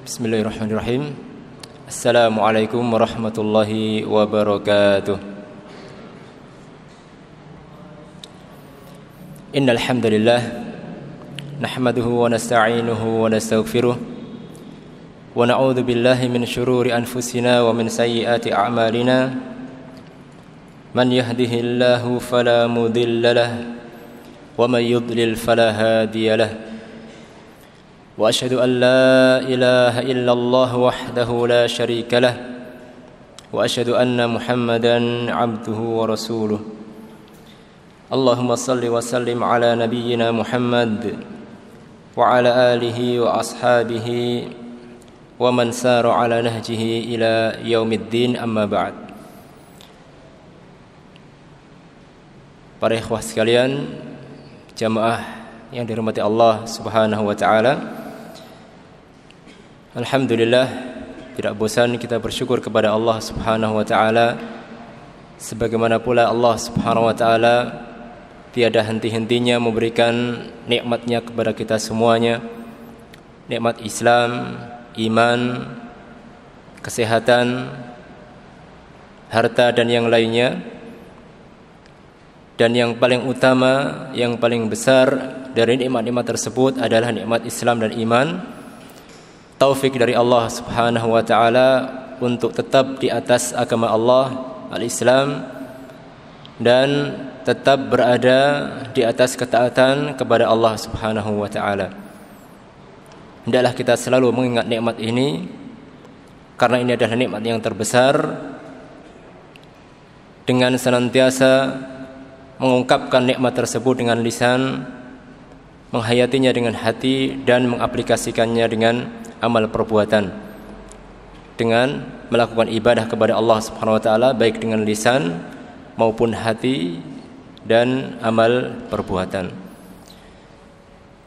Bismillahirrahmanirrahim. Assalamualaikum warahmatullahi wabarakatuh. Innal hamdalillah nahmaduhu wa nasta'inuhu wa nastaghfiruh wa na'udzu billahi min shururi anfusina wa min sayyiati a'malina. Man yahdihillahu fala mudilla lahu wa man yudlil fala hadiya lahu. وأشهد أن لا إله إلا الله وحده لا شريك له وأشهد أن محمدا عبده ورسوله. اللهم صل وسلم على نبينا محمد وعلى آله وأصحابه ومن سار على نهجه إلى يوم الدين. أما بعد. Para ikhwah sekalian, jamaah yang dirahmati Allah Subhanahu wa taala, alhamdulillah, tidak bosan kita bersyukur kepada Allah Subhanahu wa taala, sebagaimana pula Allah Subhanahu wa taala tiada henti-hentinya memberikan nikmatnya kepada kita semuanya, nikmat Islam, iman, kesehatan, harta dan yang lainnya. Dan yang paling utama, yang paling besar dari nikmat-nikmat tersebut adalah nikmat Islam dan iman. Taufik dari Allah Subhanahu wa taala untuk tetap di atas agama Allah, al-Islam, dan tetap berada di atas ketaatan kepada Allah Subhanahu wa taala. Hendaklah kita selalu mengingat nikmat ini, karena ini adalah nikmat yang terbesar. Dengan senantiasa mengungkapkan nikmat tersebut dengan lisan, menghayatinya dengan hati, dan mengaplikasikannya dengan amal perbuatan, dengan melakukan ibadah kepada Allah Subhanahu wa taala baik dengan lisan maupun hati dan amal perbuatan.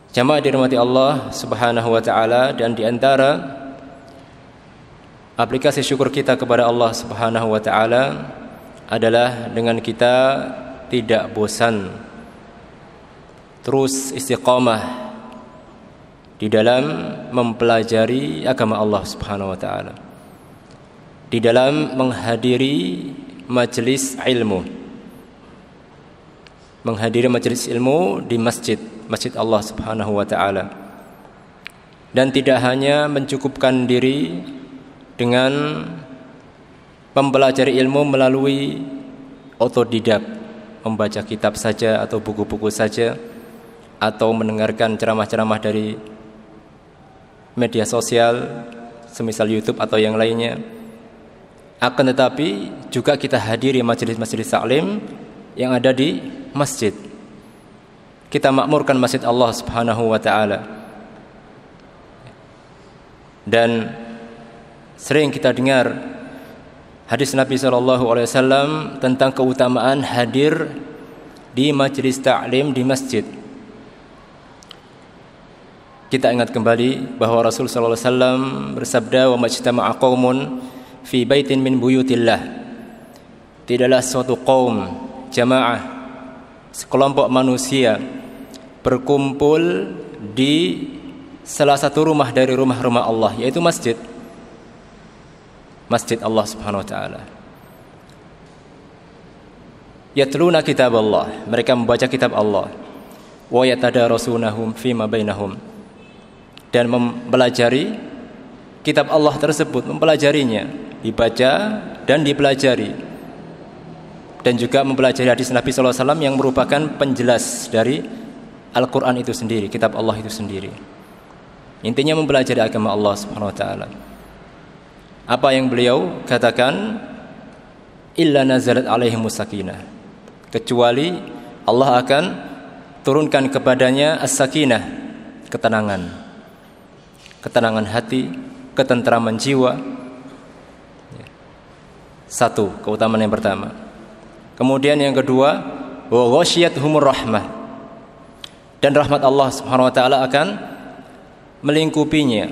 Jamaah dirahmati Allah Subhanahu wa taala, dan di antara aplikasi syukur kita kepada Allah Subhanahu wa taala adalah dengan kita tidak bosan, terus istiqamah di dalam mempelajari agama Allah Subhanahu wa taala, di dalam menghadiri majelis ilmu, di masjid Allah Subhanahu wa taala, dan tidak hanya mencukupkan diri dengan mempelajari ilmu melalui otodidak, membaca kitab saja atau buku-buku saja, atau mendengarkan ceramah-ceramah dari media sosial semisal YouTube atau yang lainnya. Akan tetapi juga kita hadiri majelis-majelis taklim yang ada di masjid. Kita makmurkan masjid Allah Subhanahu wa taala. Dan sering kita dengar hadis Nabi SAW tentang keutamaan hadir di majelis taklim di masjid. Kita ingat kembali bahwa Rasul SAW bersabda, "Wa majtama'a qaumun fi baitin min buyutillah." Tidaklah suatu kaum, jamaah, sekelompok manusia berkumpul di salah satu rumah dari rumah-rumah Allah, yaitu masjid Allah Subhanahu wa taala. Yatluna kitab Allah, mereka membaca kitab Allah. Wa yatadarasuunahum fima bainahum, dan mempelajari kitab Allah tersebut, mempelajarinya, dibaca dan dipelajari. Dan juga mempelajari hadis Nabi sallallahu alaihi wasallam yang merupakan penjelas dari Al-Qur'an itu sendiri, kitab Allah itu sendiri. Intinya mempelajari agama Allah Subhanahu wa taala. Apa yang beliau katakan, illa nazalat alaihimus sakinah, kecuali Allah akan turunkan kepadanya as-sakinah, ketenangan hati, ketentraman jiwa. Satu, keutamaan yang pertama. Kemudian yang kedua, wa ghasyiyatuhumur rahmah, dan rahmat Allah Subhanahu wa taala akan melingkupinya.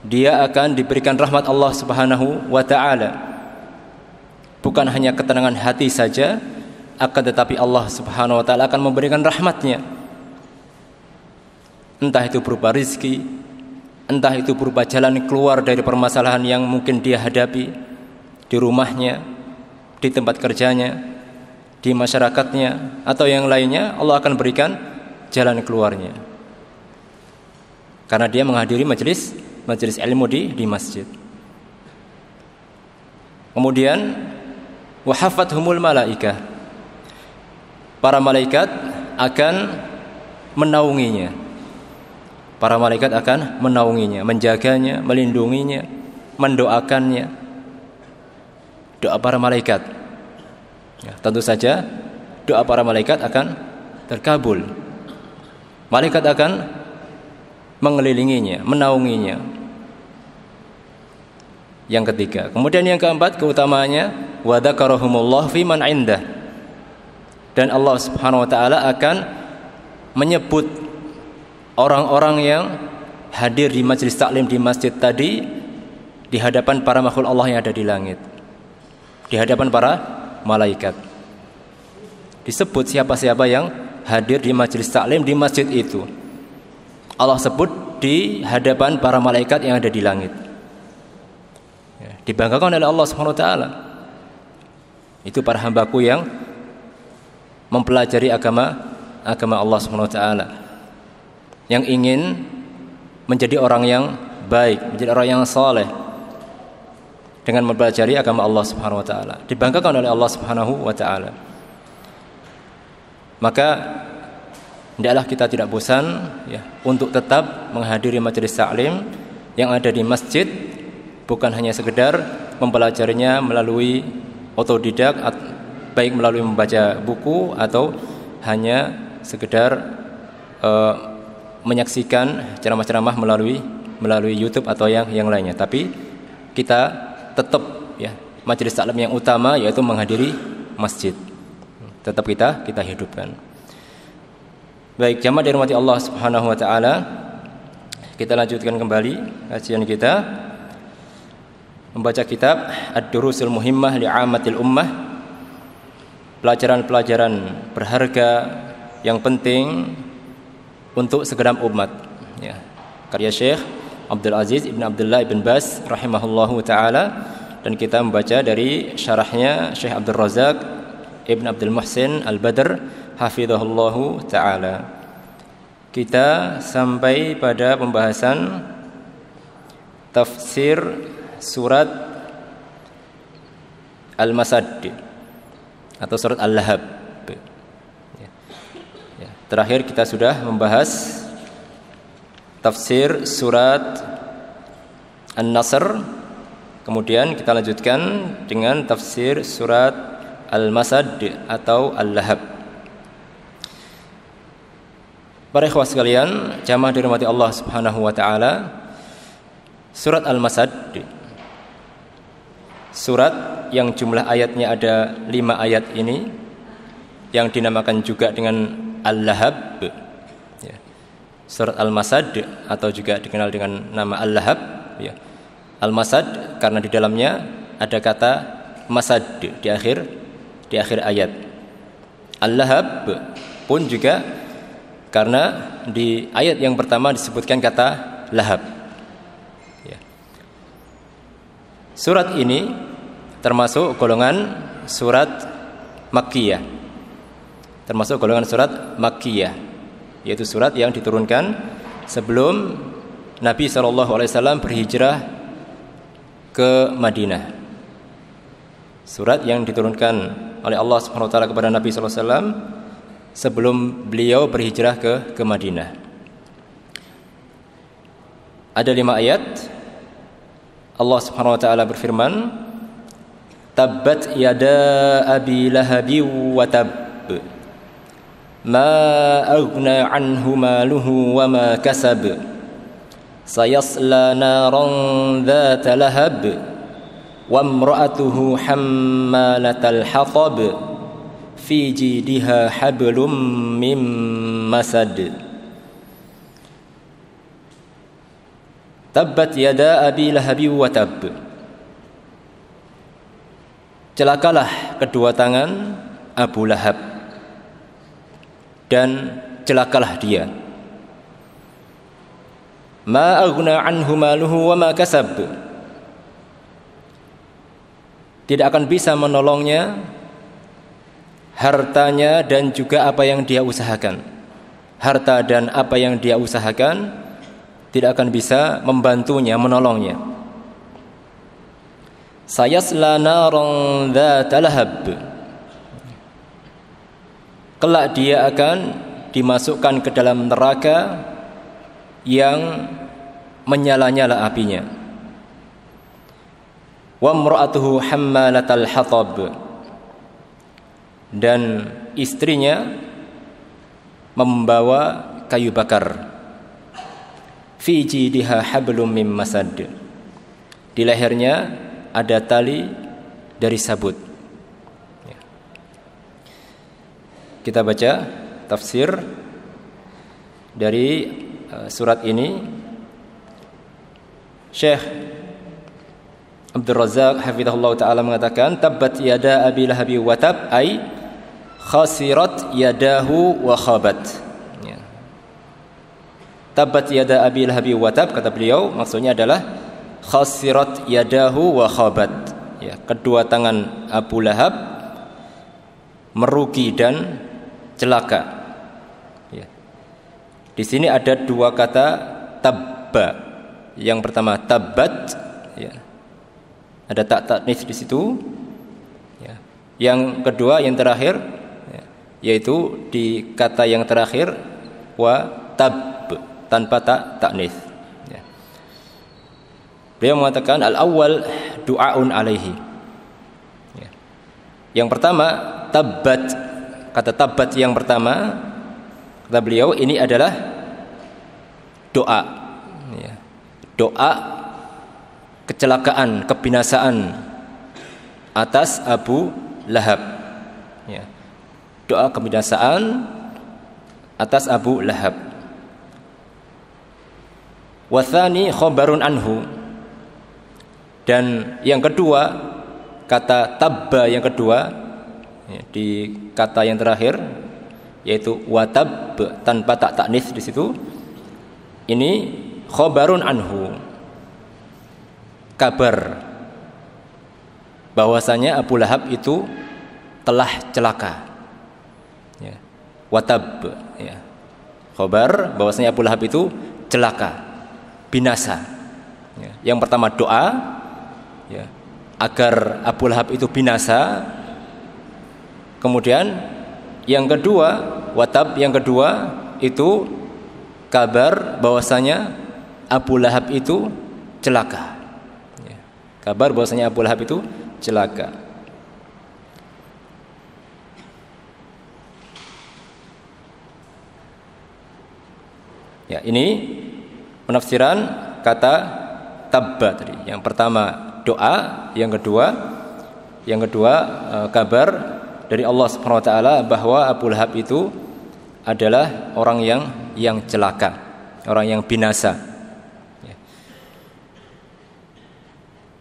Dia akan diberikan rahmat Allah Subhanahu wa taala. Bukan hanya ketenangan hati saja, akan tetapi Allah Subhanahu wa taala akan memberikan rahmatnya. Entah itu berupa rizki, entah itu berupa jalan keluar dari permasalahan yang mungkin dia hadapi di rumahnya, di tempat kerjanya, di masyarakatnya, atau yang lainnya, Allah akan berikan jalan keluarnya. Karena dia menghadiri majelis ilmu di masjid. Kemudian wahafathumul malaikah, para malaikat akan menaunginya. Para malaikat akan menaunginya, menjaganya, melindunginya, mendoakannya. Doa para malaikat, ya, tentu saja doa para malaikat akan terkabul. Malaikat akan mengelilinginya, menaunginya. Yang ketiga, kemudian yang keempat, keutamaannya wa dzakarahumullah fi man indah, dan Allah Subhanahu wa taala akan menyebut orang-orang yang hadir di majelis taklim di masjid tadi di hadapan para makhluk Allah yang ada di langit, di hadapan para malaikat. Disebut siapa-siapa yang hadir di majelis taklim di masjid itu. Allah sebut di hadapan para malaikat yang ada di langit. Ya, dibanggakan oleh Allah Subhanahu wa taala. Itu para hambaku yang mempelajari agama Allah Subhanahu wa taala, yang ingin menjadi orang yang baik, menjadi orang yang saleh dengan mempelajari agama Allah Subhanahu wa taala. Dibanggakan oleh Allah Subhanahu wa taala. Maka hendaklah kita tidak bosan, ya, untuk tetap menghadiri majelis taklim yang ada di masjid, bukan hanya sekedar mempelajarinya melalui otodidak, baik melalui membaca buku atau hanya sekedar menyaksikan ceramah-ceramah melalui YouTube atau yang lainnya. Tapi kita tetap, ya, majelis taklim yang utama yaitu menghadiri masjid. Tetap kita hidupkan. Baik, jamaah dirahmati Allah Subhanahu wa taala, kita lanjutkan kembali kajian kita membaca kitab Ad-Durusul Muhimmah li'amatil ummah, pelajaran-pelajaran berharga yang penting untuk segenap umat, ya. Karya Syekh Abdul Aziz Ibn Abdullah Ibn Baz rahimahullahu taala, dan kita membaca dari syarahnya Syekh Abdul Razak Ibn Abdul Muhsin Al-Badr hafizahullahu ta'ala. Kita sampai pada pembahasan tafsir surat Al-Masad atau surat Al-Lahab. Terakhir kita sudah membahas tafsir surat An-Nasr. Kemudian kita lanjutkan dengan tafsir surat Al-Masad atau Al-Lahab. Para ikhwah sekalian, jamaah dirahmati Allah Subhanahu wa taala, surat Al-Masad, surat yang jumlah ayatnya ada 5 ayat ini, yang dinamakan juga dengan Al-Lahab, ya. Surat Al-Masad atau juga dikenal dengan nama Al-Lahab, ya. Al-Masad karena di dalamnya ada kata masad di akhir ayat. Al-Lahab pun juga karena di ayat yang pertama disebutkan kata lahab, ya. Surat ini termasuk golongan surat Makkiyah, termasuk golongan surat Makkiyah, yaitu surat yang diturunkan sebelum Nabi SAW berhijrah ke Madinah. Surat yang diturunkan oleh Allah SWT kepada Nabi SAW sebelum beliau berhijrah ke Madinah. Ada 5 ayat. Allah Subhanahu wa taala berfirman, Tabbat yada abi lahabi wa tab, ma aghna anhu maluhu wa ma kasab, sayasla naran dhata lahab, wa imra'atuhu hammalatal hatab, fi jidiha hablum mim masad. Tabbat yada abi lahabi wa tab, celakalah kedua tangan Abu Lahab dan celakalah dia. ma aghna anhu maluhu wa ma kasab. Tidak akan bisa menolongnya hartanya dan juga apa yang dia usahakan. Harta dan apa yang dia usahakan tidak akan bisa membantunya, menolongnya. Sayasla naran dzata lahab. Kelak dia akan dimasukkan ke dalam neraka yang menyala-nyala apinya. Wa imra'atuhu hammalatal hatab. Dan istrinya membawa kayu bakar. Fi jidiha hablum mim masad. Di lehernya ada tali dari sabut. Kita baca tafsir dari surat ini. Syekh Abdul Razzaq hafizahullah taala mengatakan tabbat yada abi lahabi wa tab ay khasirat yadahu wa khabat. Tabbat yada abi lahabi wa tab, kata beliau maksudnya adalah khasirat yadahu wa khabat. Ya, kedua tangan Abu Lahab merugi dan celaka. Ya. Di sini ada dua kata tabba. Yang pertama tabbat, ya. Ada tak taknis di situ. Ya. Yang kedua, yang terakhir, ya, yaitu di kata yang terakhir wa tab tanpa tak taknis. Ya. Beliau mengatakan al-awwal du'aun alaihi. Ya. Yang pertama tabbat, kata tabbat yang pertama kata beliau ini adalah doa. Ya. Doa kecelakaan, kebinasaan atas Abu Lahab. Ya. Doa kebinasaan atas Abu Lahab. Wathani khobarun anhu. Dan yang kedua, kata tabba yang kedua, ya, di kata yang terakhir yaitu watab tanpa tak taknis di situ. Ini khobarun anhu, kabar bahwasanya Abu Lahab itu telah celaka. Ya. Watab, ya. Khobar bahwasanya Abu Lahab itu celaka, binasa. Ya. Yang pertama doa, ya, agar Abu Lahab itu binasa. Kemudian yang kedua, watab yang kedua itu kabar bahwasanya Abu Lahab itu celaka. Ya. Kabar bahwasanya Abu Lahab itu celaka. Ya, ini penafsiran kata tabba tadi. Yang pertama doa, yang kedua kabar dari Allah Subhanahu wa taala bahwa Abu Lahab itu adalah orang yang celaka, orang yang binasa. Ya.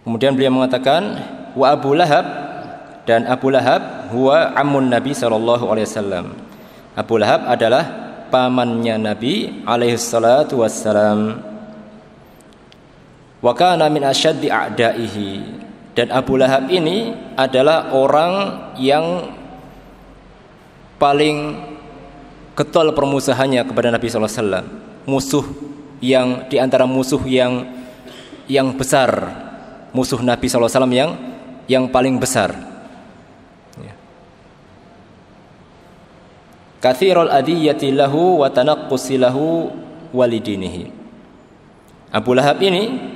Kemudian beliau mengatakan wa Abu Lahab, dan Abu Lahab huwa ammun Nabi sallallahu alaihi wasallam. Abu Lahab adalah pamannya Nabi alaihi salatu wassalam. Wa kana min asyaddi a'daihi, dan Abu Lahab ini adalah orang yang paling getol permusuhannya kepada Nabi sallallahu alaihi wasallam. Musuh yang di antara musuh yang besar, musuh Nabi sallallahu alaihi wasallam yang paling besar. Ya. Katsirul adiyati lahu wa tanaqqusi lahu walidinihi. Abu Lahab ini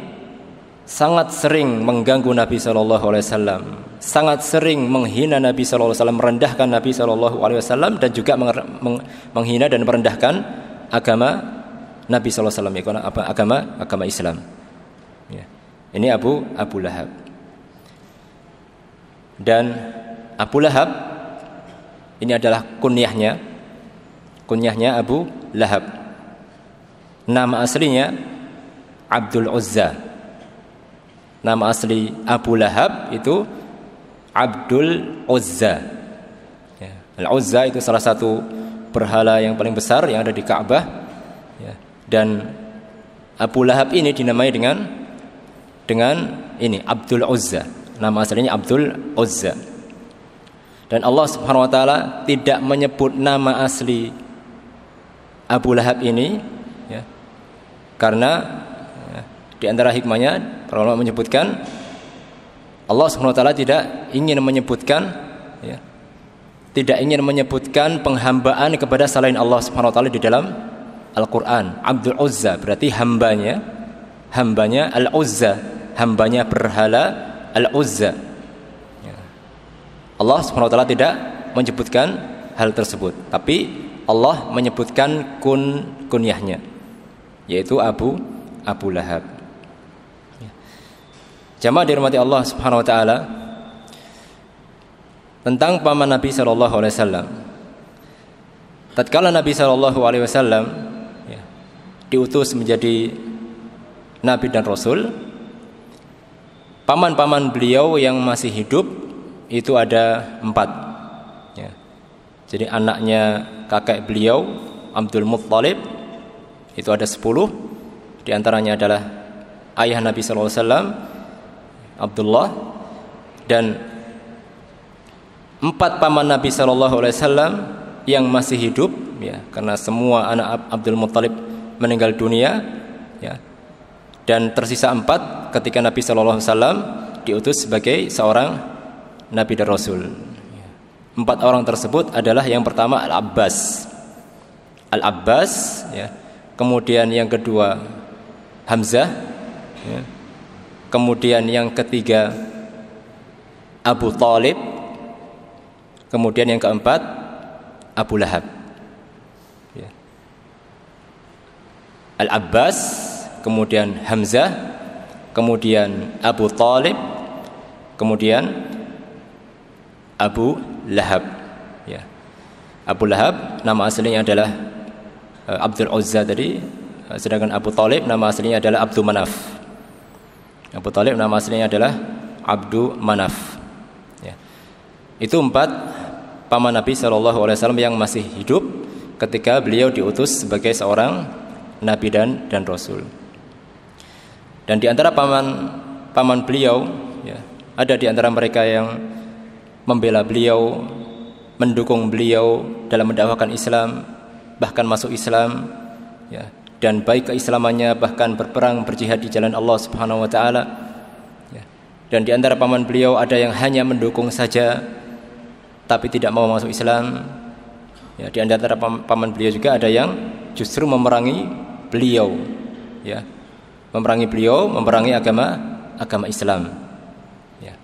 sangat sering mengganggu Nabi sallallahu alaihi wasallam, sangat sering menghina Nabi sallallahu alaihi wasallam, merendahkan Nabi sallallahu alaihi wasallam, dan juga menghina dan merendahkan agama Nabi sallallahu alaihi wasallam, yaitu agama Islam. Ya. Ini Abu Lahab. Dan Abu Lahab ini adalah kunyahnya Abu Lahab. Nama aslinya Abdul Uzza. Nama asli Abu Lahab itu Abdul Uzza. Ya. Al-Uzza itu salah satu berhala yang paling besar yang ada di Ka'bah. Ya. Dan Abu Lahab ini dinamai dengan ini Abdul Uzza. Nama aslinya Abdul Uzza. Dan Allah Subhanahu wa taala tidak menyebut nama asli Abu Lahab ini ya. Karena ya, di antara hikmahnya para ulama menyebutkan Allah Subhanahu wa taala tidak ingin menyebutkan ya, tidak ingin menyebutkan penghambaan kepada selain Allah Subhanahu wa taala di dalam Al-Qur'an. Abdul Uzza berarti hambanya Al-Uzza, hambanya berhala Al-Uzza. Ya. Allah Subhanahu wa taala tidak menyebutkan hal tersebut, tapi Allah menyebutkan kunyahnya, yaitu Abu Lahab. Ya. Jamaah dirahmati Allah Subhanahu wa taala, tentang paman Nabi sallallahu alaihi wasallam. Tatkala Nabi sallallahu alaihi wasallam ya, diutus menjadi nabi dan rasul, paman-paman beliau yang masih hidup itu ada 4 ya. Jadi anaknya kakek beliau Abdul Muttalib itu ada 10. Di antaranya adalah ayah Nabi sallallahu alaihi wasallam Abdullah, dan 4 paman Nabi sallallahu alaihi wasallam yang masih hidup ya, karena semua anak Abdul Muttalib meninggal dunia ya. Dan tersisa 4 ketika Nabi sallallahu alaihi wasallam diutus sebagai seorang nabi dan rasul. 4 orang tersebut adalah yang pertama Al-Abbas ya. Kemudian yang kedua Hamzah ya. Kemudian yang ketiga Abu Thalib. Kemudian yang keempat Abu Lahab ya. Al-Abbas, kemudian Hamzah, kemudian Abu Thalib, kemudian Abu Lahab ya. Abu Lahab nama aslinya adalah Abdul Uzza tadi, sedangkan Abu Thalib nama aslinya adalah Abdul Manaf. Abu Thalib nama aslinya adalah Abdul Manaf ya. Itu 4 paman Nabi sallallahu alaihi wasallam yang masih hidup ketika beliau diutus sebagai seorang nabi dan rasul. Dan di antara paman beliau ya, ada di antara mereka yang membela beliau, mendukung beliau dalam mendakwakan Islam, bahkan masuk Islam ya, dan baik keislamannya, bahkan berperang berjihad di jalan Allah Subhanahu wa taala ya. Dan di antara paman beliau ada yang hanya mendukung saja tapi tidak mau masuk Islam ya. Di antara paman beliau juga ada yang justru memerangi beliau ya, memerangi agama Islam ya.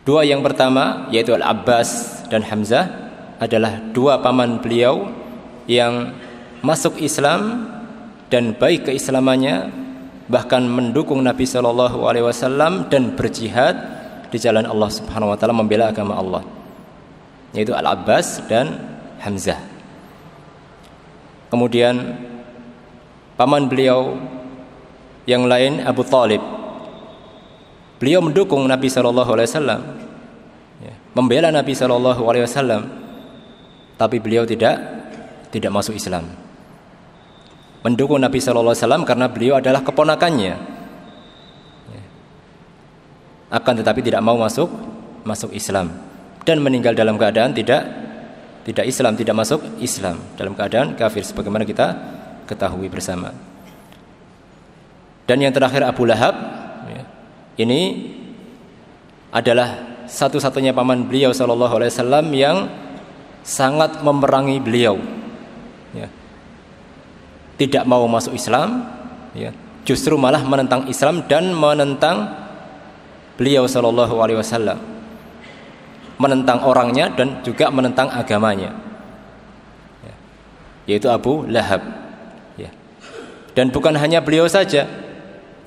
2 yang pertama yaitu Al-Abbas dan Hamzah adalah 2 paman beliau yang masuk Islam dan baik keislamannya, bahkan mendukung Nabi sallallahu alaihi wasallam dan berjihad di jalan Allah Subhanahu wa taala, membela agama Allah, yaitu Al-Abbas dan Hamzah. Kemudian paman beliau yang lain Abu Thalib, beliau mendukung Nabi sallallahu alaihi wasallam ya, membela Nabi sallallahu alaihi wasallam, tapi beliau tidak masuk Islam. Mendukung Nabi sallallahu alaihi wasallam karena beliau adalah keponakannya, akan tetapi tidak mau masuk Islam, dan meninggal dalam keadaan tidak Islam, tidak masuk Islam, dalam keadaan kafir sebagaimana kita ketahui bersama. Dan yang terakhir Abu Lahab ya, ini adalah satu-satunya paman beliau sallallahu alaihi wasallam yang sangat memerangi beliau ya. Tidak mau masuk Islam ya, justru malah menentang Islam dan menentang beliau sallallahu alaihi wasallam, menentang orangnya dan juga menentang agamanya ya, yaitu Abu Lahab ya. Dan bukan hanya beliau saja,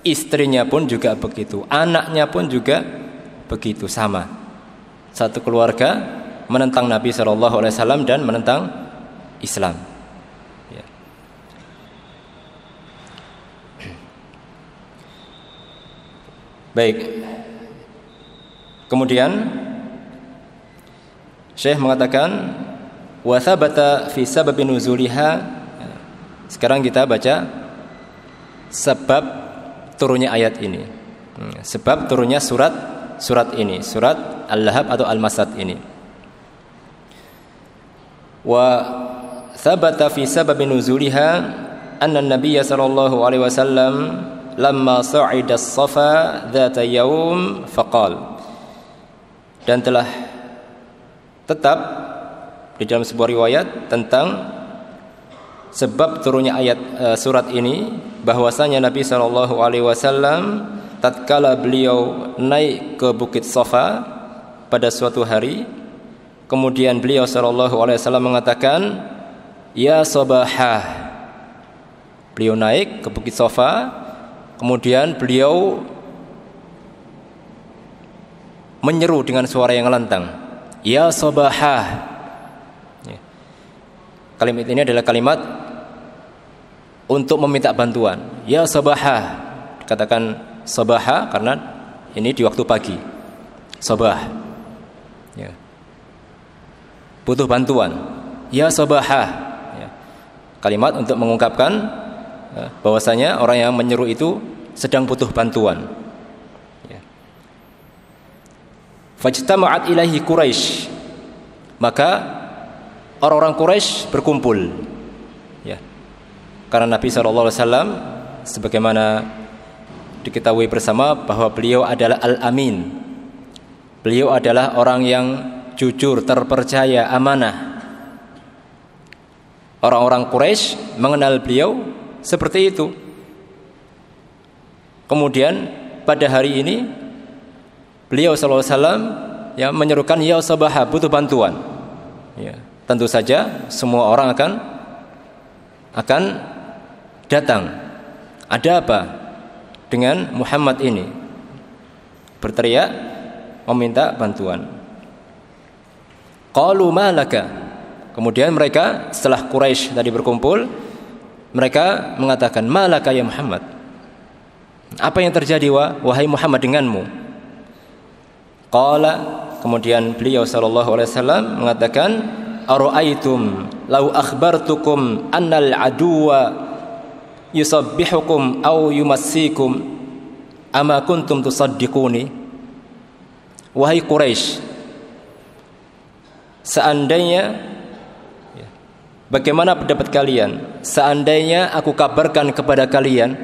istrinya pun juga begitu, anaknya pun juga begitu, sama. Satu keluarga menentang Nabi sallallahu alaihi wasallam dan menentang Islam ya. Baik. Kemudian Syekh mengatakan wa thabata fi sababi nuzuliha. Sekarang kita baca sebab turunnya ayat ini. Sebab turunnya surat ini, surat Al-Lahab atau Al-Masad ini. Wa thabata fi sabab nuzuliha anna an-nabiy sallallahu alaihi wasallam lamma sa'ida as-safa dzata yaum faqal. Dan telah tetap di dalam sebuah riwayat tentang sebab turunnya ayat surat ini, bahwasanya Nabi sallallahu alaihi wasallam tatkala beliau naik ke Bukit Safa pada suatu hari, kemudian beliau sallallahu alaihi wasallam mengatakan, "Ya sabahah." Beliau naik ke Bukit Safa, kemudian beliau menyeru dengan suara yang lantang, "Ya sabahah." Kalimat ini adalah kalimat untuk meminta bantuan. Ya sabahah. Dikatakan sabahah karena ini di waktu pagi. Sabah. Ya. Butuh bantuan. Ya sabahah. Ya. Kalimat untuk mengungkapkan bahwasanya orang yang menyeru itu sedang butuh bantuan. Ya. Fajtama'at ilaihi Quraisy. Maka orang-orang Quraisy berkumpul, ya, karena Nabi SAW sebagaimana diketahui bersama bahwa beliau adalah Al-Amin, beliau adalah orang yang jujur, terpercaya, amanah. Orang-orang Quraisy mengenal beliau seperti itu. Kemudian pada hari ini beliau SAW ya menyerukan ya sabahah, butuh bantuan. Ya. Tentu saja semua orang akan datang. Ada apa dengan Muhammad ini? Berteriak meminta bantuan. Qalu ma laka. Kemudian mereka setelah Quraisy tadi berkumpul, mereka mengatakan, "Ma laka ya Muhammad?" Apa yang terjadi wahai Muhammad denganmu? Qala, kemudian beliau sallallahu alaihi wasallam mengatakan, "Ara'aitum law akhbartukum annal aduwa yusabbihukum aw yumassikum ama kuntum tusaddiquni?" Wahai Quraisy, seandainya bagaimana pendapat kalian seandainya aku kabarkan kepada kalian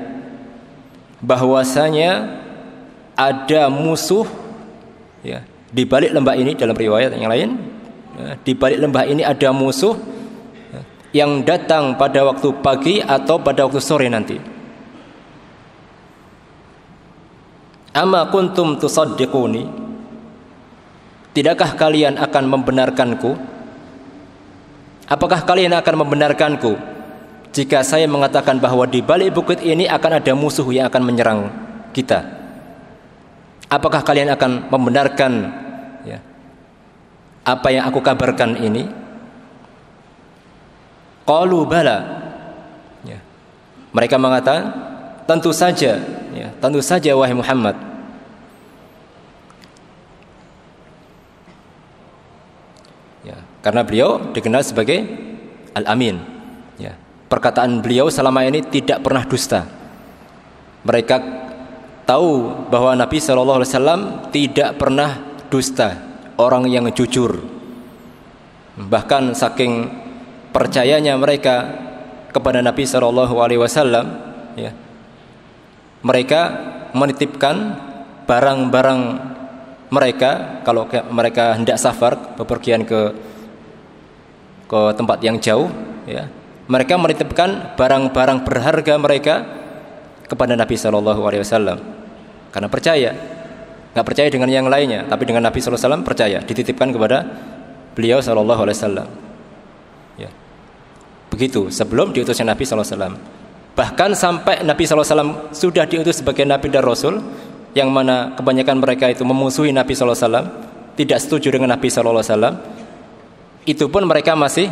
bahwasanya ada musuh ya di balik lembah ini, dalam riwayat yang lain di balik lembah ini ada musuh yang datang pada waktu pagi atau pada waktu sore nanti. Ama kuntum tusaddiquni? Tidakkah kalian akan membenarkanku? Apakah kalian akan membenarkanku jika saya mengatakan bahwa di balik bukit ini akan ada musuh yang akan menyerang kita? Apakah kalian akan membenarkan ya apa yang aku kabarkan ini? Qalu bala. Ya. Mereka mengatakan, tentu saja, ya, tentu saja wahai Muhammad. Ya, karena beliau dikenal sebagai Al-Amin. Ya. Perkataan beliau selama ini tidak pernah dusta. Mereka tahu bahwa Nabi SAW tidak pernah dusta, orang yang jujur. Bahkan saking percayanya mereka kepada Nabi SAW, ya, mereka menitipkan barang-barang mereka kalau mereka hendak safar, bepergian ke tempat yang jauh, ya, mereka menitipkan barang-barang berharga mereka kepada Nabi SAW karena percaya. Nggak percaya dengan yang lainnya, tapi dengan Nabi SAW percaya, dititipkan kepada beliau SAW. Ya. Begitu sebelum diutusnya Nabi SAW. Bahkan sampai Nabi SAW sudah diutus sebagai Nabi dan Rasul, yang mana kebanyakan mereka itu memusuhi Nabi SAW, tidak setuju dengan Nabi SAW, itu pun mereka masih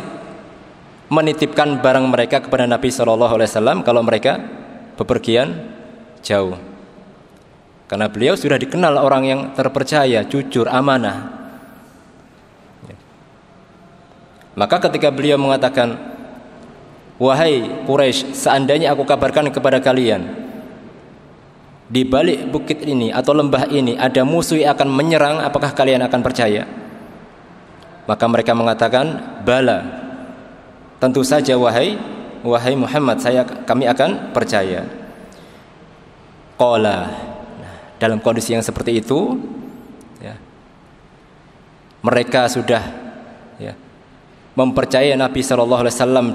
menitipkan barang mereka kepada Nabi SAW kalau mereka bepergian jauh. Karena beliau sudah dikenal orang yang terpercaya, jujur, amanah. Maka ketika beliau mengatakan, "Wahai Quraisy, seandainya aku kabarkan kepada kalian di balik bukit ini atau lembah ini ada musuh yang akan menyerang, apakah kalian akan percaya? Maka mereka mengatakan, bala, tentu saja wahai Muhammad, kami akan percaya. Qala, dalam kondisi yang seperti itu, ya, mereka sudah, ya, mempercayai Nabi SAW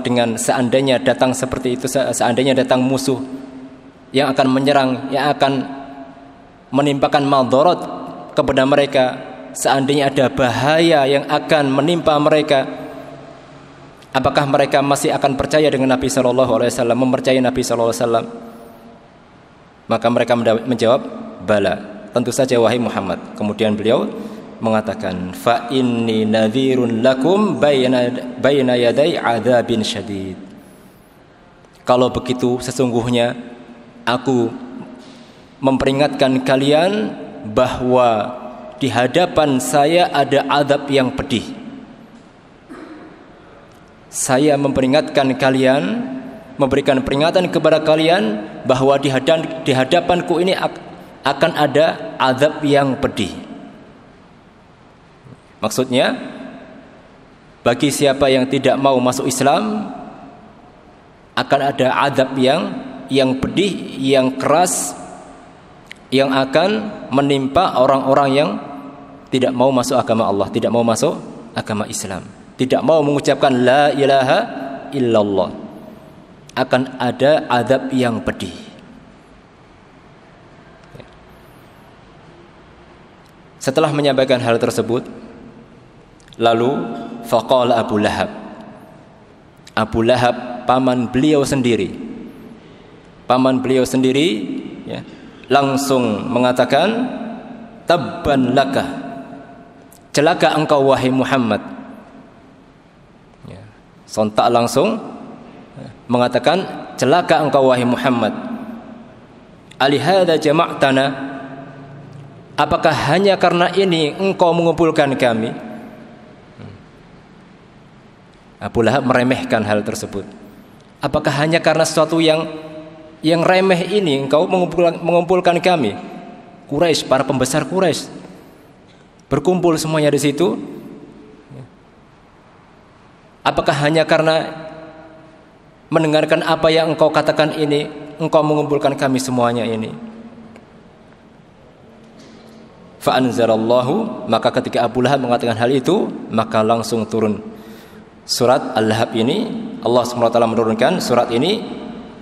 dengan seandainya datang seperti itu, seandainya datang musuh yang akan menyerang, yang akan menimpakan madarat kepada mereka, seandainya ada bahaya yang akan menimpa mereka, apakah mereka masih akan percaya dengan Nabi SAW, mempercayai Nabi SAW? Maka mereka menjawab, bala, tentu saja wahai Muhammad. Kemudian beliau mengatakan, fa inni nadhirun lakum bayna yaday adzabin syadid. Kalau begitu sesungguhnya aku memperingatkan kalian bahwa di hadapan saya ada azab yang pedih. Saya memperingatkan kalian, memberikan peringatan kepada kalian bahwa di hadapanku ini akan ada azab yang pedih. Maksudnya, bagi siapa yang tidak mau masuk Islam akan ada azab yang pedih, yang keras, yang akan menimpa orang-orang yang tidak mau masuk agama Allah, tidak mau masuk agama Islam, tidak mau mengucapkan la ilaha illallah. Akan ada azab yang pedih. Setelah menyampaikan hal tersebut, lalu faqala Abu Lahab. Abu Lahab, paman beliau sendiri, ya, langsung mengatakan, tabban laka, celaka engkau wahai Muhammad. Ya, sontak langsung mengatakan, celaka engkau wahai Muhammad. Alihada jama'tana, apakah hanya karena ini engkau mengumpulkan kami? Abu Lahab meremehkan hal tersebut. Apakah hanya karena sesuatu yang remeh ini engkau mengumpulkan kami? Quraisy, para pembesar Quraisy berkumpul semuanya di situ. Apakah hanya karena mendengarkan apa yang engkau katakan ini engkau mengumpulkan kami semuanya ini? Fa anzalallahu, maka ketika Abu Lahab mengatakan hal itu, maka langsung turun surat Al-Lahab ini. Allah SWT menurunkan surat ini.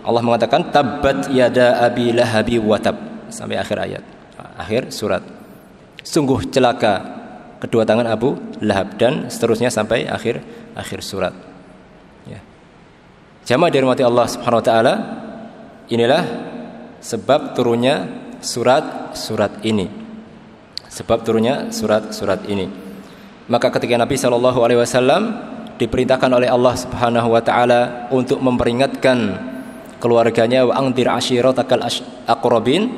Allah mengatakan, tabbat yada abi lahabi wa tab, sampai akhir ayat, akhir surat. Sungguh celaka kedua tangan Abu Lahab, dan seterusnya sampai akhir surat. Ya. Jamaah dirahmati Allah Subhanahu wa taala, inilah sebab turunnya surat ini. Sebab turunnya surat ini. Maka ketika Nabi SAW diperintahkan oleh Allah Subhanahu wa taala untuk memperingatkan keluarganya, wa angdir ashiratakal aqrabin,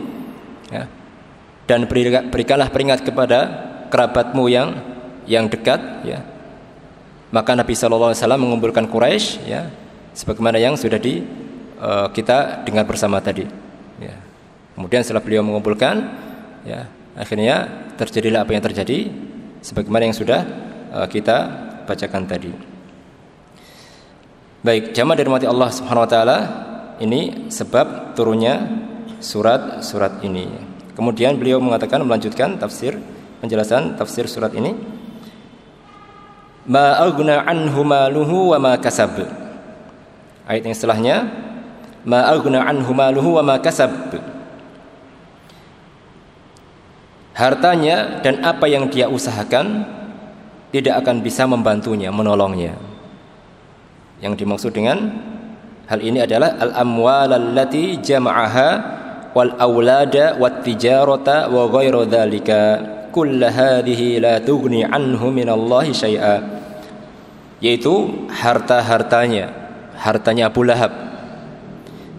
ya, dan berikanlah peringat kepada kerabatmu yang dekat, ya. Maka Nabi SAW mengumpulkan Quraisy, ya, sebagaimana yang sudah kita dengar bersama tadi, ya. Kemudian setelah beliau mengumpulkan, ya, akhirnya terjadilah apa yang terjadi sebagaimana yang sudah kita bacakan tadi. Baik, jamaah dirahmati Allah Subhanahu wa taala, ini sebab turunnya surat ini. Kemudian beliau melanjutkan penjelasan tafsir surat ini. Ma aghna anhu maluhu wa ma kasab. Ayat yang setelahnya, ma aghna anhu maluhu wa ma kasab. Hartanya dan apa yang dia usahakan tidak akan bisa membantunya, menolongnya. Yang dimaksud dengan hal ini adalah al-amwal allati jama'aha wal aulada wat tijarata wa ghairu dzalika kull hadhihi la tughni anhu minallahi syai'a, yaitu hartanya Abu Lahab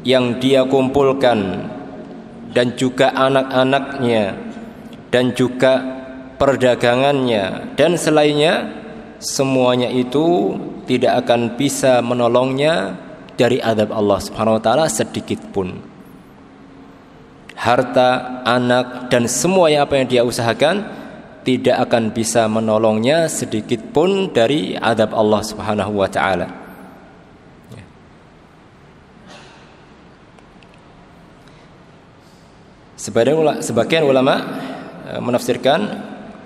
yang dia kumpulkan, dan juga anak-anaknya, dan juga perdagangannya dan selainnya, semuanya itu tidak akan bisa menolongnya dari azab Allah Subhanahu wa taala sedikit pun. harta, anak, dan semua apa yang dia usahakan tidak akan bisa menolongnya sedikit pun dari azab Allah Subhanahu wa taala. Sebagian ulama menafsirkan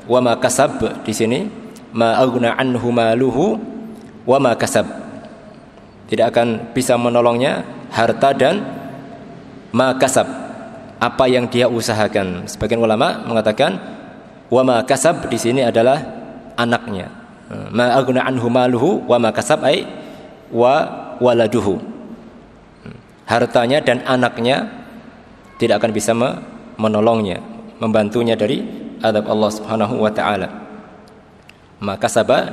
wa ma kasab di sini ma aghna anhu maluhu wa ma kasab, tidak akan bisa menolongnya harta dan ma kasab, apa yang dia usahakan. Sebagian ulama mengatakan wa ma kasab di sini adalah anaknya. Ma aghna anhu maluhu wa ma kasab ai wa waladuhu. Hartanya dan anaknya tidak akan bisa menolongnya, membantunya dari azab Allah Subhanahu wa taala. Maka sabah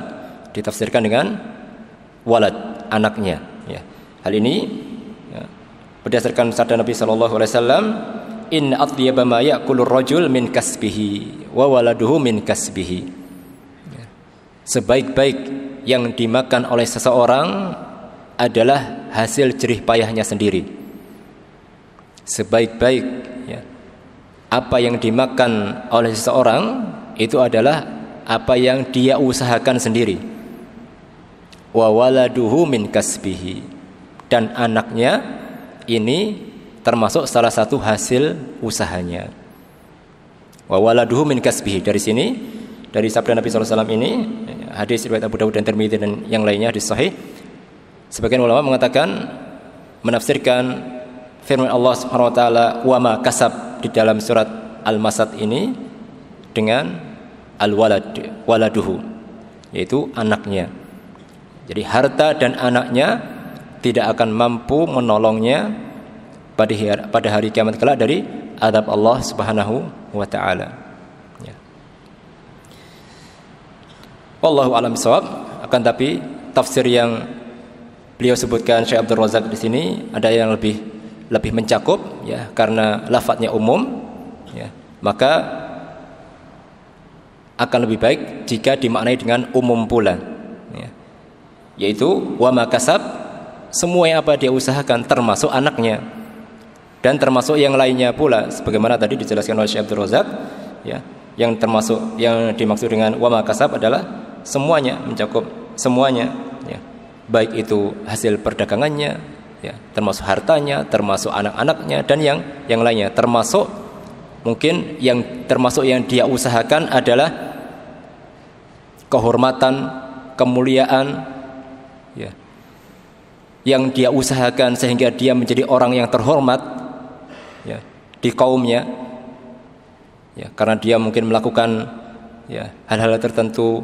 ditafsirkan dengan walad, anaknya, ya. Hal ini ya, berdasarkan sabda Nabi sallallahu alaihi wasallam, in atyaba ma ya'kulur rajul min kasbihi wa waladuhu min kasbihi. Ya. Sebaik-baik yang dimakan oleh seseorang adalah hasil jerih payahnya sendiri. Sebaik-baik ya, apa yang dimakan oleh seseorang itu adalah apa yang dia usahakan sendiri. Wa waladuhu min kasbihi, dan anaknya ini termasuk salah satu hasil usahanya. Wa waladuhu min kasbihi, dari sini, dari sabda Nabi sallallahu alaihi wasallam ini, hadis riwayat Abu Dawud dan Tirmidzi dan yang lainnya, hadis sahih. Sebagian ulama mengatakan, menafsirkan firman Allah Subhanahu wa taala wa ma kasab di dalam surat Al-Masad ini dengan al-walad, waladuhu, yaitu anaknya. Jadi harta dan anaknya tidak akan mampu menolongnya pada hari kiamat kelak dari azab Allah Subhanahu wa taala. Ya. Wallahu a'lam bishawab. Akan tapi tafsir yang beliau sebutkan Syekh Abdul Razak di sini ada yang lebih mencakup, ya, karena lafadznya umum, ya, maka akan lebih baik jika dimaknai dengan umum pula, ya, yaitu wa ma kasab, semua yang apa dia usahakan termasuk anaknya dan termasuk yang lainnya pula, sebagaimana tadi dijelaskan oleh Syekh Abdul Razak, ya, yang termasuk, yang dimaksud dengan wa ma kasab adalah semuanya, mencakup semuanya, ya, baik itu hasil perdagangannya, ya, termasuk hartanya, termasuk anak-anaknya, dan yang lainnya, termasuk mungkin termasuk yang dia usahakan adalah kehormatan, kemuliaan, ya, yang dia usahakan sehingga dia menjadi orang yang terhormat, ya, di kaumnya, ya, karena dia mungkin melakukan, ya, hal-hal tertentu,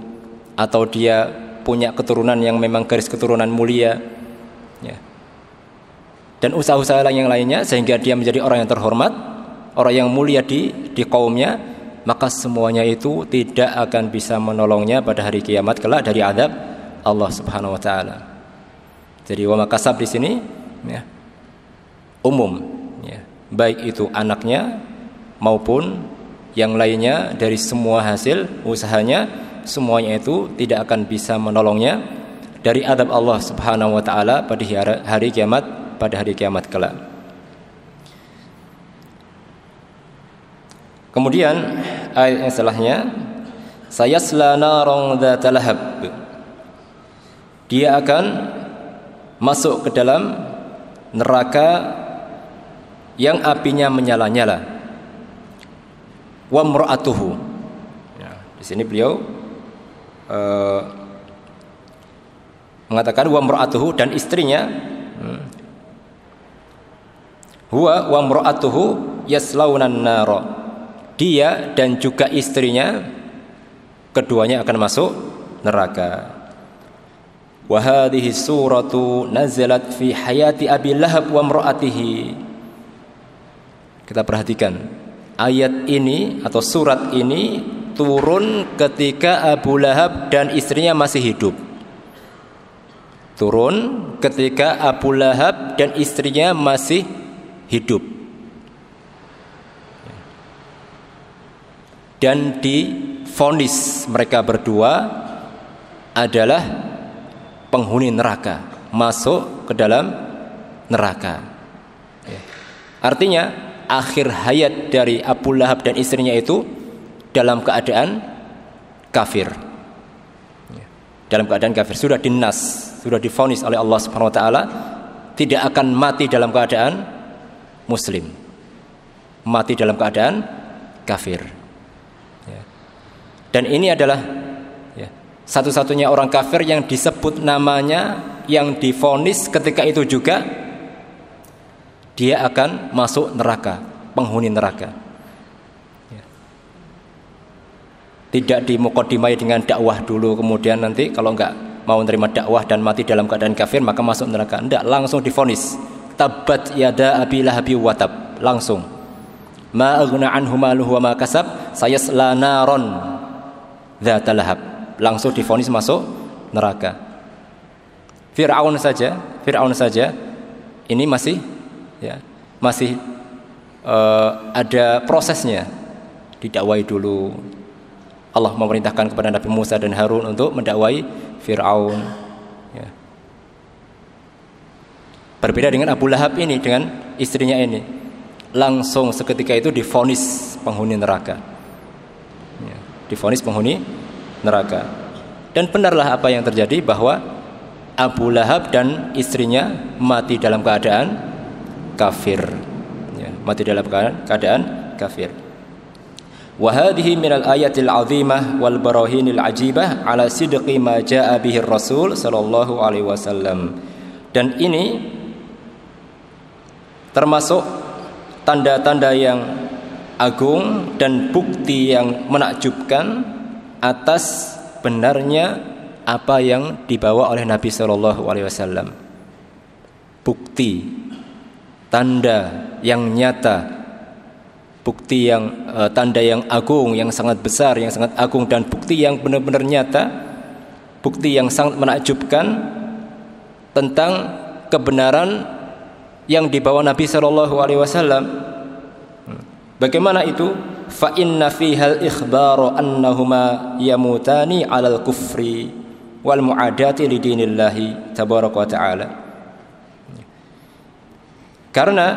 atau dia punya keturunan yang memang garis keturunan mulia, ya, dan usaha-usaha yang lainnya sehingga dia menjadi orang yang terhormat, orang yang mulia di kaumnya, maka semuanya itu tidak akan bisa menolongnya pada hari kiamat kelak dari azab Allah Subhanahu wa taala. Jadi wa makasab di sini, ya, umum, ya, baik itu anaknya maupun yang lainnya dari semua hasil usahanya, semuanya itu tidak akan bisa menolongnya dari azab Allah Subhanahu wa taala pada hari kiamat kelak. Kemudian ayat yang setelahnya, sayasla naran dzata lahab, dia akan masuk ke dalam neraka yang apinya menyala-nyala. Wa mra'atuhu, ya, di sini beliau mengatakan wa mra'atuhu, dan istrinya, huwa wa mra'atuhu yaslaunan nara, dia dan juga istrinya keduanya akan masuk neraka. Wa hadhihi suratu nazalat fi hayati Abi Lahab wa mra'atihi. Kita perhatikan, ayat ini atau surat ini turun ketika Abu Lahab dan istrinya masih hidup. Turun ketika Abu Lahab dan istrinya masih hidup. Dan divonis mereka berdua adalah penghuni neraka, masuk ke dalam neraka. Artinya akhir hayat dari Abu Lahab dan istrinya itu dalam keadaan kafir. Dalam keadaan kafir, sudah dinas, sudah divonis oleh Allah Subhanahu wa taala tidak akan mati dalam keadaan muslim. Mati dalam keadaan kafir. Dan ini adalah satu-satunya orang kafir yang disebut namanya, yang divonis ketika itu juga dia akan masuk neraka, penghuni neraka. Tidak dimukadimai dengan dakwah dulu, kemudian nanti kalau enggak mau menerima dakwah dan mati dalam keadaan kafir maka masuk neraka. Enggak, langsung divonis. Tabbat yada abi lahabi wa tab. Langsung. Ma aghna anhu maluhu wa ma kasab, sayasla naron dzata lahab. Langsung divonis masuk neraka. Fir'aun saja ini masih ada prosesnya. Didakwai dulu. Allah memerintahkan kepada Nabi Musa dan Harun untuk mendakwai Fir'aun. Berbeda dengan Abu Lahab ini, dengan istrinya ini, langsung seketika itu divonis penghuni neraka. Divonis penghuni neraka. Dan benarlah apa yang terjadi, bahwa Abu Lahab dan istrinya mati dalam keadaan kafir. Mati dalam keadaan kafir. وهذه من الآيات العظيمة والبراهين العجيبة على صدق ما جاء به الرسول صلى الله عليه وسلم. Dan ini termasuk tanda-tanda yang agung dan bukti yang menakjubkan atas benarnya apa yang dibawa oleh Nabi sallallahu alaihi wasallam. Bukti, tanda yang nyata, bukti yang tanda yang agung, yang sangat besar, yang sangat agung, dan bukti yang benar-benar nyata, bukti yang sangat menakjubkan tentang kebenaran yang dibawa Nabi sallallahu alaihi wasallam. Bagaimana itu? Fa inna fihal ikhbaru annahuma yamutani 'alal kufri wal mu'adati li dinillahi tabaraka wa ta'ala. Karena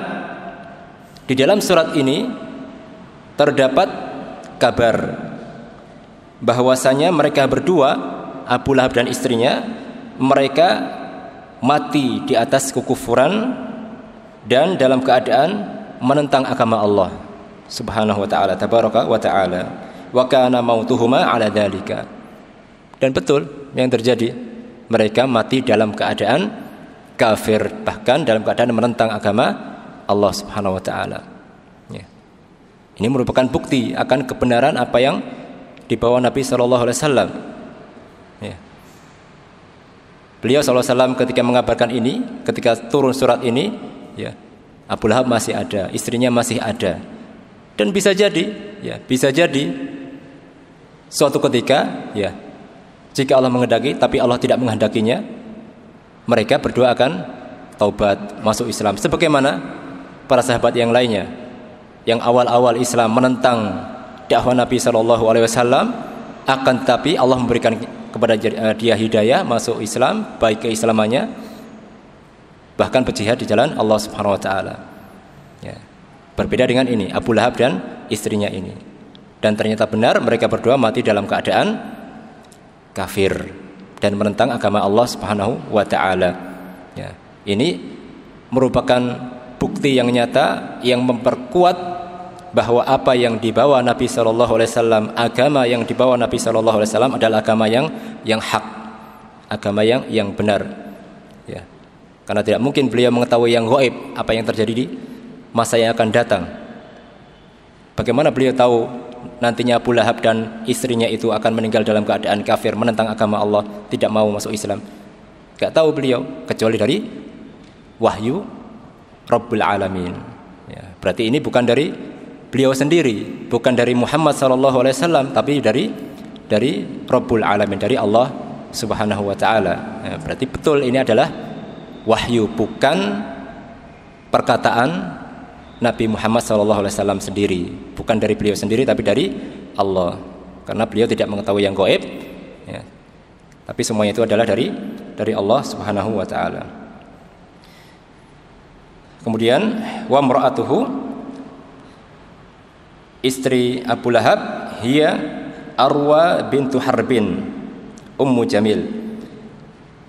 di dalam surat ini terdapat kabar bahwasanya mereka berdua, Abu Lahab dan istrinya, mereka mati di atas kekufuran dan dalam keadaan menentang agama Allah Subhanahu wa taala, tabaraka wa taala. Wa kana mautuhuma ala dzalika. Dan betul yang terjadi, mereka mati dalam keadaan kafir, bahkan dalam keadaan menentang agama Allah Subhanahu wa taala. Ini merupakan bukti akan kebenaran apa yang dibawa Nabi sallallahu alaihi wasallam. Beliau sallallahu alaihi wasallam ketika mengabarkan ini, ketika turun surat ini, Abu Lahab masih ada, istrinya masih ada. Dan bisa jadi suatu ketika, jika Allah menghendaki, tapi Allah tidak menghendakinya, mereka berdua akan taubat, masuk Islam. Sebagaimana para sahabat yang lainnya, yang awal-awal Islam menentang dakwah Nabi sallallahu alaihi wasallam, akan tetapi Allah memberikan kepada dia hidayah masuk Islam, baik keislamannya, bahkan berjihad di jalan Allah Subhanahu wa taala. Berbeda dengan ini, Abu Lahab dan istrinya ini. Dan ternyata benar mereka berdua mati dalam keadaan kafir dan menentang agama Allah Subhanahu wa taala. Ini merupakan bukti yang nyata yang memperkuat bahwa apa yang dibawa Nabi sallallahu alaihi wasallam, agama yang dibawa Nabi sallallahu alaihi wasallam adalah agama yang hak, agama yang benar. Karena tidak mungkin beliau mengetahui yang gaib, apa yang terjadi di masa yang akan datang. Bagaimana beliau tahu nantinya Abu Lahab dan istrinya itu akan meninggal dalam keadaan kafir, menentang agama Allah, tidak mau masuk Islam? Gak tahu beliau, kecuali dari wahyu Rabbul Alamin. Berarti ini bukan dari beliau sendiri, bukan dari Muhammad sallallahu alaihi wasallam, tapi dari Rabbul Alamin, dari Allah Subhanahu wa taala. Berarti betul ini adalah wahyu, bukan perkataan Nabi Muhammad sallallahu alaihi wasallam sendiri, bukan dari beliau sendiri, tapi dari Allah. Karena beliau tidak mengetahui yang gaib, tapi semuanya itu adalah dari Allah Subhanahu wa taala. Kemudian wa mar'atuhu istri Abu Lahab hiya Arwa bintu Harbin Ummu Jamil.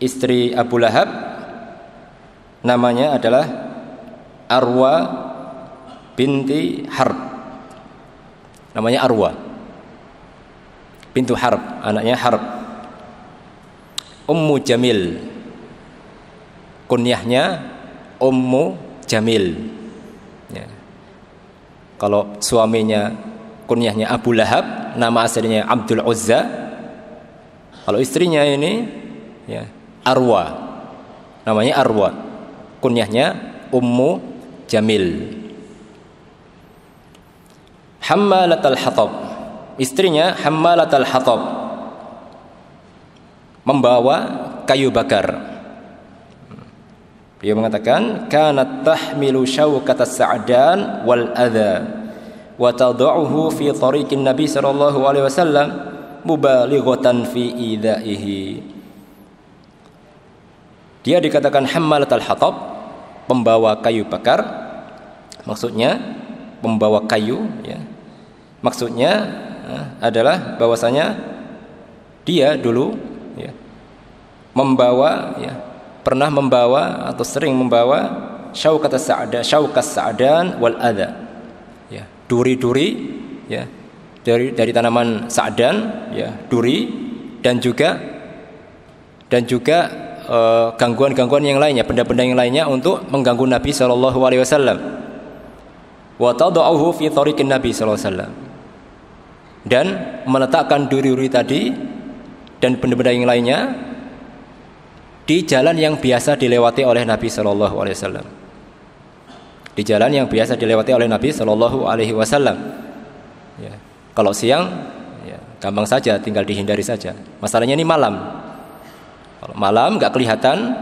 Istri Abu Lahab namanya adalah Arwa binti Harb. Namanya Arwa bintu Harb, anaknya Harb. Ummu Jamil, kunyahnya Ummu Jamil. Ya. Kalau suaminya kunyahnya Abu Lahab, nama aslinya Abdul Uzza. Kalau istrinya ini ya Arwa, namanya Arwa, kunyahnya Ummu Jamil. Hammalatul Hatab, istrinya Hammalatul Hatab, membawa kayu bakar. Dia mengatakan kanat tahmilu syaukatas sa'dan wal adha wa tad'uhu fi tariqin Nabi sallallahu alaihi wasallam mubalighatan fi idaihi. Dia dikatakan Hammalatul Hatab, pembawa kayu bakar. Maksudnya pembawa kayu ya. Maksudnya adalah bahwasanya dia dulu ya, pernah membawa atau sering membawa syaukas sa'dan wal adha ya, duri-duri ya, dari tanaman sa'dan ya, duri dan juga gangguan-gangguan yang lainnya, benda-benda yang lainnya untuk mengganggu Nabi sallallahu alaihi wasallam. Wa tad'uhu fi tariqin Nabi sallallahu alaihi wasallam, dan meletakkan duri-duri tadi dan benda-benda yang lainnya di jalan yang biasa dilewati oleh Nabi sallallahu alaihi wasallam. Di jalan yang biasa dilewati oleh Nabi sallallahu alaihi wasallam. Ya. Kalau siang ya gampang saja, tinggal dihindari saja. Masalahnya ini malam. Kalau malam enggak kelihatan.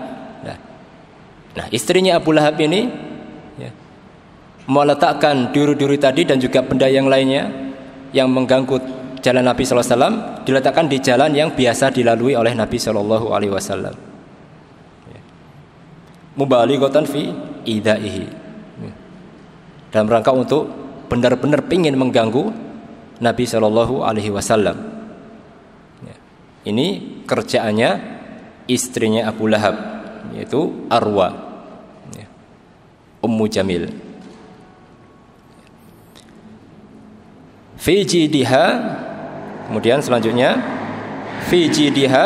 Nah, istrinya Abu Lahab ini ya, meletakkan duri-duri tadi dan juga benda yang lainnya yang mengganggu jalan Nabi sallallahu alaihi wasallam diletakkan di jalan yang biasa dilalui oleh Nabi sallallahu alaihi wasallam. Mubalighatan fi idaihi. Dalam rangka untuk benar-benar ingin mengganggu Nabi sallallahu alaihi wasallam. Ini kerjaannya istrinya Abu Lahab, yaitu Arwa Ummu Jamil. Fi jidiha, kemudian selanjutnya fi jidiha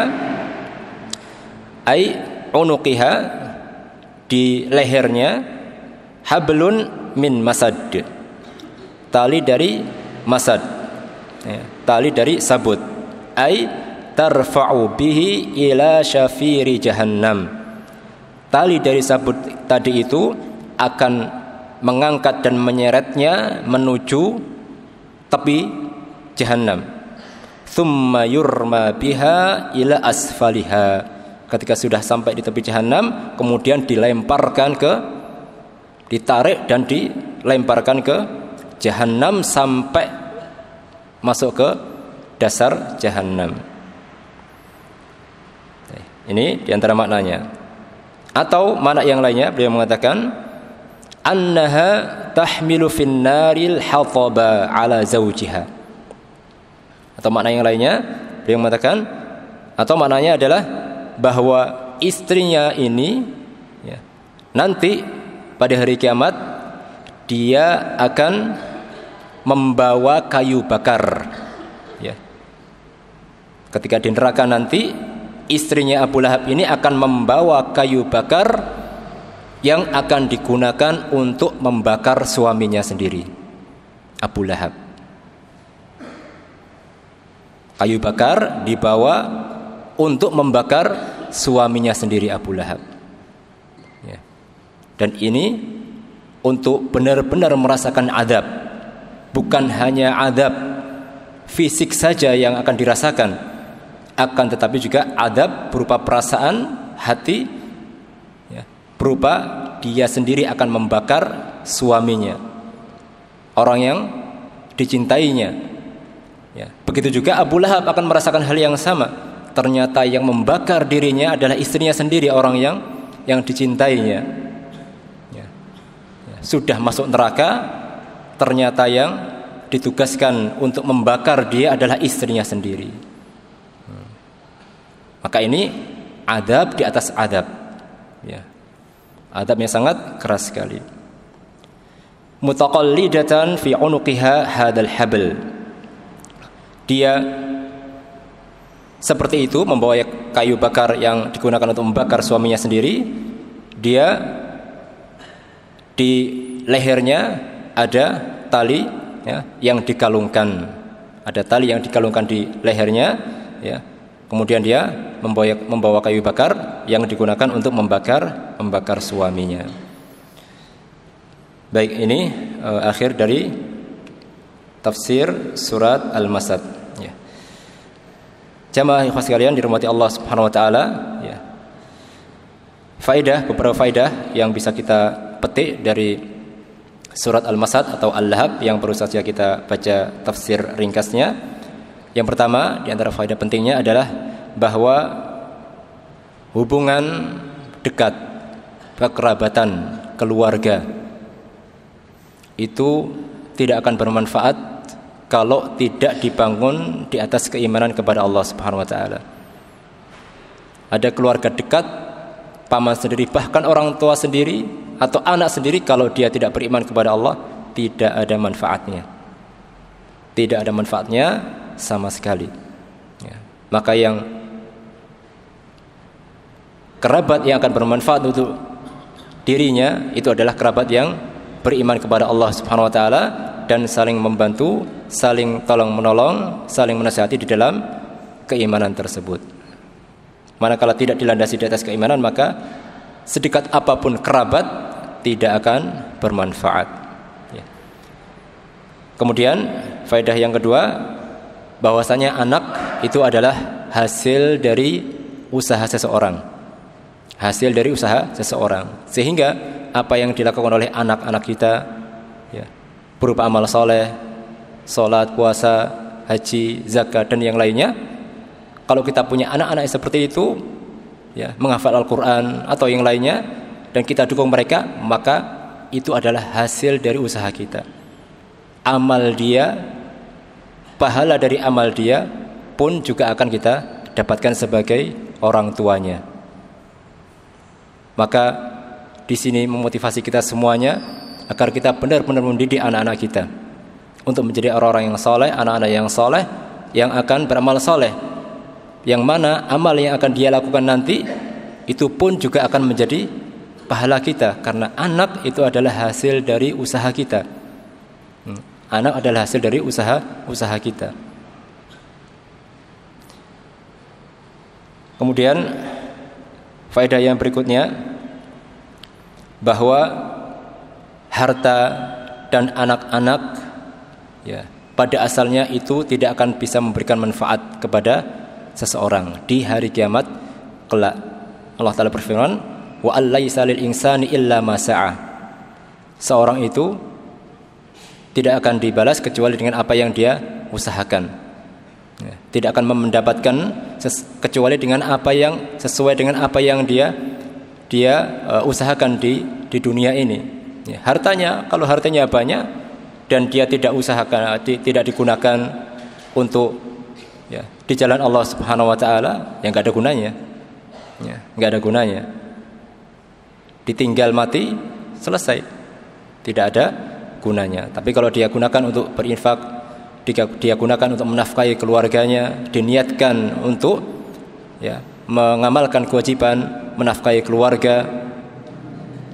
ai unuqiha, di lehernya hablun min masad, tali dari masad ya, tali dari sabut, ai tarfa'u bihi ila syafiri jahannam, tali dari sabut tadi itu akan mengangkat dan menyeretnya menuju tepi jahannam. Thumma yurma biha ila asfaliha, ketika sudah sampai di tepi jahannam kemudian ditarik dan dilemparkan ke jahannam sampai masuk ke dasar jahannam. Ini diantara maknanya. Atau makna yang lainnya beliau mengatakan annaha tahmilu fin naril hataba ala zawjiha. Atau makna yang lainnya beliau mengatakan, atau maknanya adalah bahwa istrinya ini ya, nanti pada hari kiamat dia akan membawa kayu bakar ya. Ketika di neraka nanti istrinya Abu Lahab ini akan membawa kayu bakar yang akan digunakan untuk membakar suaminya sendiri, Abu Lahab. Kayu bakar dibawa untuk membakar suaminya sendiri, Abu Lahab ya. Dan ini untuk benar-benar merasakan adab, bukan hanya adab fisik saja yang akan dirasakan, akan tetapi juga adab berupa perasaan hati ya, berupa dia sendiri akan membakar suaminya, orang yang dicintainya ya. Begitu juga Abu Lahab akan merasakan hal yang sama. Ternyata yang membakar dirinya adalah istrinya sendiri, orang yang dicintainya ya. Sudah masuk neraka, ternyata yang ditugaskan untuk membakar dia adalah istrinya sendiri. Maka ini adab di atas adab, ya. Adab yang sangat keras sekali. Mutaqallidatan fi unuqiha hadzal habl. Dia seperti itu, membawa kayu bakar yang digunakan untuk membakar suaminya sendiri. Dia di lehernya ada tali, ya, yang dikalungkan. Ada tali yang dikalungkan di lehernya, ya. Kemudian dia membawa kayu bakar yang digunakan untuk membakar suaminya. Baik, ini akhir dari tafsir surat Al-Masad, ya. Jamaah ikhwah sekalian dirahmati Allah Subhanahu wa taala, ya. Beberapa faedah yang bisa kita petik dari surat Al-Masad atau Al-Lahab yang baru saja kita baca tafsir ringkasnya. Yang pertama di antara faedah pentingnya adalah bahwa hubungan dekat, kekerabatan, keluarga itu tidak akan bermanfaat kalau tidak dibangun di atas keimanan kepada Allah Subhanahu wa taala. Ada keluarga dekat, paman sendiri, bahkan orang tua sendiri atau anak sendiri, kalau dia tidak beriman kepada Allah, tidak ada manfaatnya. Tidak ada manfaatnya sama sekali, ya. Maka yang kerabat yang akan bermanfaat untuk dirinya itu adalah kerabat yang beriman kepada Allah Subhanahu wa taala dan saling membantu, saling tolong menolong, saling menasihati di dalam keimanan tersebut. Manakala tidak dilandasi di atas keimanan, maka sedekat apapun kerabat tidak akan bermanfaat, ya. Kemudian faedah yang kedua, bahwasanya anak itu adalah hasil dari usaha seseorang. Hasil dari usaha seseorang. Sehingga apa yang dilakukan oleh anak-anak kita, ya, berupa amal soleh, sholat, puasa, haji, zakat, dan yang lainnya, kalau kita punya anak-anak seperti itu, ya, menghafal Al-Quran atau yang lainnya, dan kita dukung mereka, maka itu adalah hasil dari usaha kita. Amal dia, pahala dari amal dia pun juga akan kita dapatkan sebagai orang tuanya. Maka di sini memotivasi kita semuanya agar kita benar-benar mendidik anak-anak kita untuk menjadi orang-orang yang soleh, anak-anak yang soleh yang akan beramal soleh, yang mana amal yang akan dia lakukan nanti itu pun juga akan menjadi pahala kita, karena anak itu adalah hasil dari usaha kita. Anak adalah hasil dari usaha kita. Kemudian faedah yang berikutnya, bahwa harta dan anak-anak, ya, pada asalnya itu tidak akan bisa memberikan manfaat kepada seseorang di hari kiamat kelak. Allah Ta'ala berfirman, wa allaisa lil insani illa ma sa'a. Seorang itu tidak akan dibalas kecuali dengan apa yang dia usahakan, ya. Tidak akan mendapatkan kecuali dengan apa yang sesuai dengan apa yang dia usahakan di dunia ini, ya. Hartanya, kalau hartanya banyak dan dia tidak usahakan, tidak digunakan untuk, ya, di jalan Allah Subhanahu wa taala, yang enggak ada gunanya, ya, enggak ada gunanya. Ditinggal mati, selesai, tidak ada gunanya. Tapi kalau dia gunakan untuk berinfak, dia gunakan untuk menafkahi keluarganya, diniatkan untuk, ya, mengamalkan kewajiban menafkahi keluarga,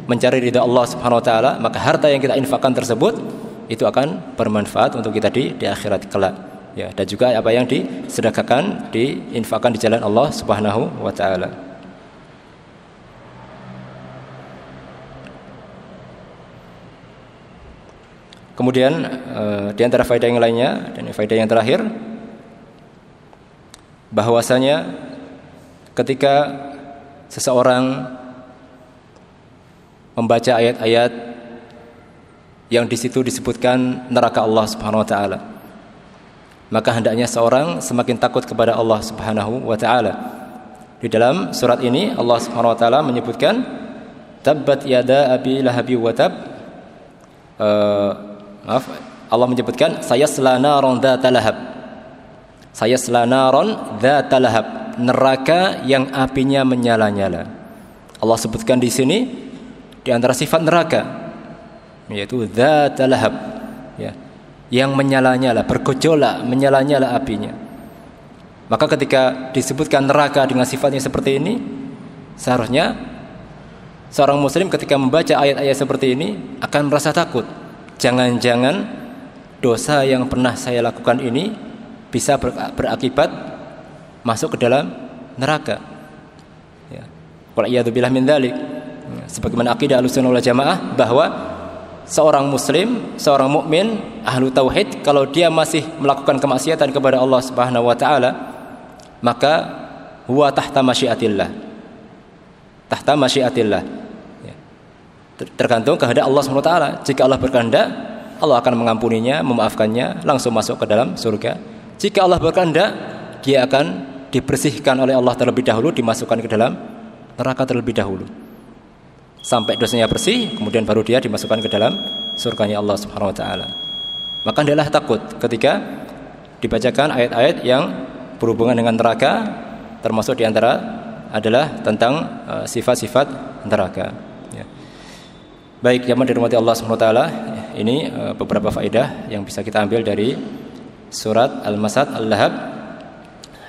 mencari ridha Allah Subhanahu wa taala, maka harta yang kita infakkan tersebut itu akan bermanfaat untuk kita di akhirat kelak, ya. Dan juga apa yang disedekahkan, diinfakkan di jalan Allah Subhanahu wa taala. Kemudian di antara faedah yang lainnya, dan faedah yang terakhir, bahwasanya ketika seseorang membaca ayat-ayat yang di situ disebutkan neraka Allah Subhanahu wa taala, maka hendaknya seorang semakin takut kepada Allah Subhanahu wa taala. Di dalam surat ini Allah Subhanahu wa taala menyebutkan tabbat yada abi lahabi wa tab. Allah menyebutkan sayasla naron dzata lahab. Sayasla naron dzata lahab, neraka yang apinya menyala-nyala. Allah sebutkan di sini di antara sifat neraka yaitu dzata lahab, ya, yang menyala-nyala, bergejolak, menyala-nyala apinya. Maka ketika disebutkan neraka dengan sifatnya seperti ini, seharusnya seorang muslim ketika membaca ayat-ayat seperti ini akan merasa takut. Jangan-jangan dosa yang pernah saya lakukan ini bisa berakibat masuk ke dalam neraka. Ya. Wal'iyadzubillah min dzalik. Sebagaimana akidah Ahlussunnah wal Jamaah bahwa seorang muslim, seorang mukmin, ahlu tauhid, kalau dia masih melakukan kemaksiatan kepada Allah Subhanahu wa taala, maka huwa tahta masyiatillah. Tahta masyiatillah. Ya. Tergantung kehendak Allah Subhanahu wa taala. Jika Allah berkehendak, Allah akan mengampuninya, memaafkannya, langsung masuk ke dalam surga. Jika Allah berkehendak, dia akan dibersihkan oleh Allah terlebih dahulu, dimasukkan ke dalam neraka terlebih dahulu. Sampai dosanya bersih, kemudian baru dia dimasukkan ke dalam surganya Allah Subhanahu wa taala. Maka hendaklah takut ketika dibacakan ayat-ayat yang berhubungan dengan neraka, termasuk diantara adalah tentang sifat-sifat neraka. Ya. Baik, jamaah dirahmati Allah Subhanahu wa taala, ini beberapa faedah yang bisa kita ambil dari surat Al-Masad Al-Lahab,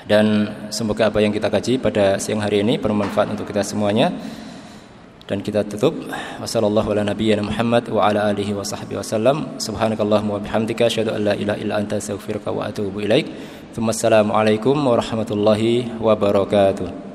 dan semoga apa yang kita kaji pada siang hari ini bermanfaat untuk kita semuanya. Dan kita tutup wasallallahu ala nabiyyina Muhammad wa ala alihi wa sahbihi wasallam. Subhanakallahumma wa bihamdika asyhadu an la ilaha illa anta astaghfiruka wa atubu ilaik. Assalamualaikum warahmatullahi wabarakatuh.